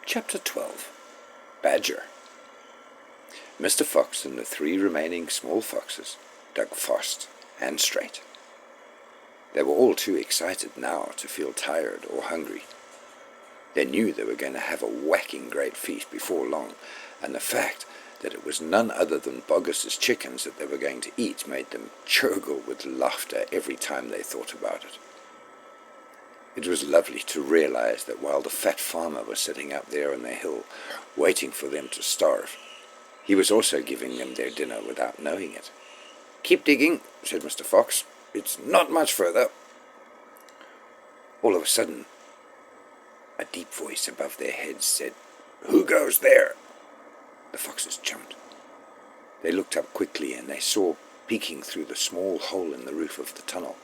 Chapter 12. Badger. Mr. Fox and the 3 remaining small foxes dug fast and straight. They were all too excited now to feel tired or hungry. They knew they were going to have a whacking great feast before long, and the fact that it was none other than Bogus's chickens that they were going to eat made them gurgle with laughter every time they thought about it. It was lovely to realize that while the fat farmer was sitting up there on the hill, waiting for them to starve, he was also giving them their dinner without knowing it. "Keep digging," said Mr. Fox. "It's not much further." All of a sudden, a deep voice above their heads said, "Who goes there?" The foxes jumped. They looked up quickly and they saw, peeking through the small hole in the roof of the tunnel,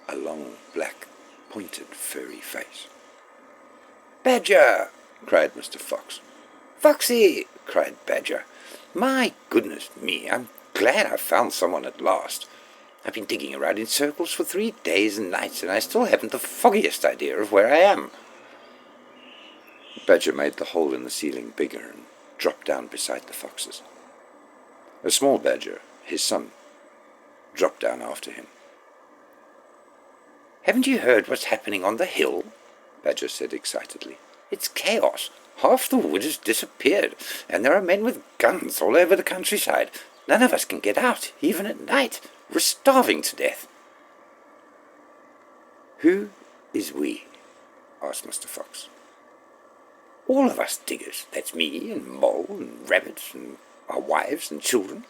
a long, black, pointed, furry face. "Badger!" cried Mr. Fox. "Foxy!" cried Badger. "My goodness me, I'm glad I found someone at last. I've been digging around in circles for 3 days and nights, and I still haven't the foggiest idea of where I am." Badger made the hole in the ceiling bigger and dropped down beside the foxes. A small badger, his son, dropped down after him. "Haven't you heard what's happening on the hill?" Badger said excitedly. "It's chaos. Half the wood has disappeared, and there are men with guns all over the countryside. None of us can get out, even at night. We're starving to death." "Who is we?" asked Mr. Fox. "All of us diggers. That's me and Mole and Rabbit and our wives and children.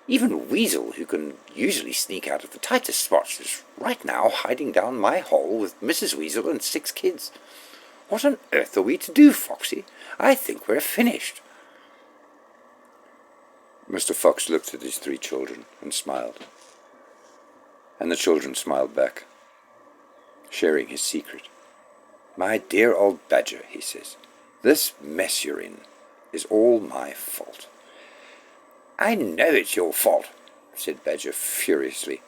Even Weasel, who can usually sneak out of the tightest spots, is right now hiding down my hole with Mrs. Weasel and 6 kids. What on earth are we to do, Foxy? I think we're finished." Mr. Fox looked at his 3 children and smiled. And the children smiled back, sharing his secret. "My dear old Badger," he says, "this mess you're in is all my fault." "I know it's your fault," said Badger furiously,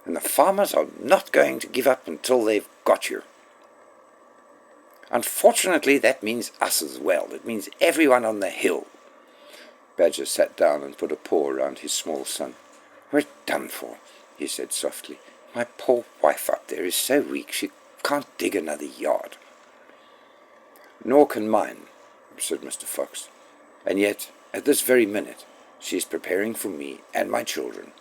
"and the farmers are not going to give up until they've got you. Unfortunately, that means us as well. It means everyone on the hill." Badger sat down and put a paw around his small son. "We're done for," he said softly. "My poor wife up there is so weak she can't dig another yard." "Nor can mine," said Mr. Fox. "And yet, at this very minute, she is preparing for me and my children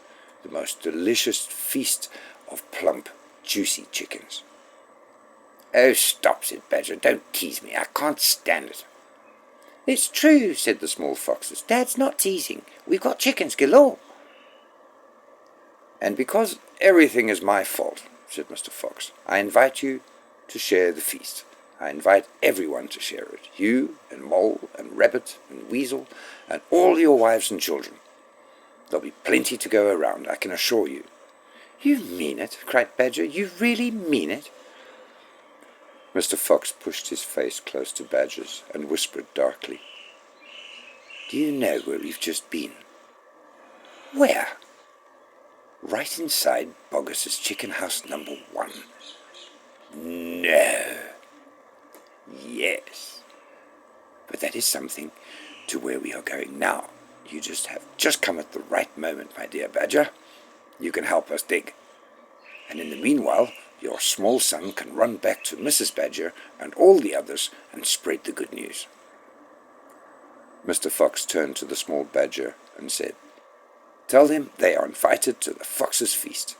the most delicious feast of plump, juicy chickens." "Oh, stop," said Badger. "Don't tease me. I can't stand it." "It's true," said the small foxes. "Dad's not teasing. We've got chickens galore." "And because everything is my fault," said Mr. Fox, "I invite you to share the feast. I invite everyone to share it, you and Mole and Rabbit and Weasel and all your wives and children. There'll be plenty to go around, I can assure you." "You mean it?" cried Badger. "You really mean it?" Mr. Fox pushed his face close to Badger's and whispered darkly, "Do you know where we've just been?" "Where?" "Right inside Bogus's chicken house number 1. "No." "Yes. But that is something to where we are going now. You have just come at the right moment, my dear Badger. You can help us dig. And in the meanwhile, your small son can run back to Mrs. Badger and all the others and spread the good news." Mr. Fox turned to the small badger and said, "Tell them they are invited to the Fox's feast.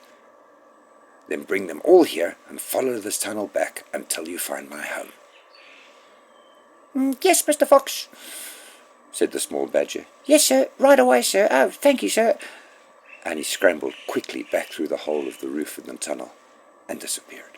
Then bring them all here and follow this tunnel back until you find my home." "Yes, Mr. Fox," said the small badger. "Yes, sir. Right away, sir. Oh, thank you, sir." And he scrambled quickly back through the hole of the roof in the tunnel and disappeared.